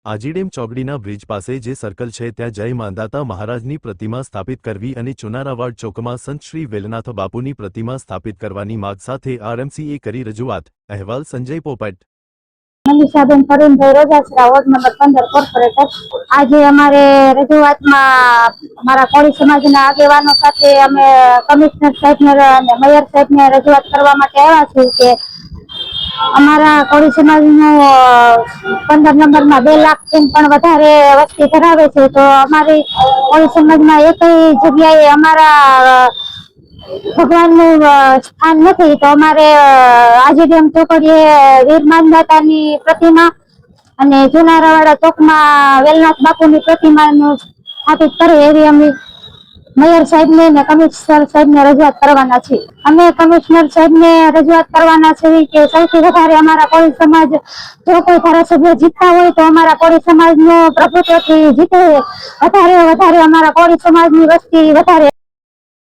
આજીડેમ ચોકડીના bridge પાસે જે circle છે ત્યાં જય માંદાતા મહારાજની પ્રતિમા સ્થાપિત કરવી અને ચુનારાવાડ ચોકમાં સંત શ્રી વેલનાથ બાપુની પ્રતિમા સ્થાપિત કરવાની માંગ સાથે આરએમસીએ કરી રજૂઆત। અહેવાલ સંજય પોપટ। મનીષાબેન ફરીનભાઈ રોજાસરા વોર્ડ નંબર 15 કોર્પોરેટર। આજે અમારે રજૂઆતમાં અમારા કોળી સમાજના આગેવાનો સાથે અમે કમિશનર સાહેબને અને મેયર સાહેબને રજૂઆત કરવા માટે આવ્યા છીએ કે અમારા કોળી સમાજનું 15 નંબરમાં 2 લાખથી પણ વધારે વસ્તી ધરાવે છે, તો અમારી કોળી સમાજમાં એકય જગ્યાએ અમારા ભગવાનનું સ્થાન નથી, તો અમારે આજીડેમ ચોકડીએ વીર માંદાતાની પ્રતિમા અને ચુનારાવાડા ચોકમાં વેલનાથ બાપુની પ્રતિમાનું સ્થાપિત કરે એવી અમે મેયર સાહેબને અને કમિશનર સાહેબને રજૂઆત કરવાના છીએ। અમે કમિશનર સાહેબને રજૂઆત કરવાના છીએ કે સૌથી વધારે અમારા કોળી સમાજ જો કોઈ ધારાસભ્ય જીતતા હોય તો અમારા કોળી સમાજનો પ્રભુત્વથી જીતે, વધારે અમારા કોળી સમાજની વસ્તી વધારે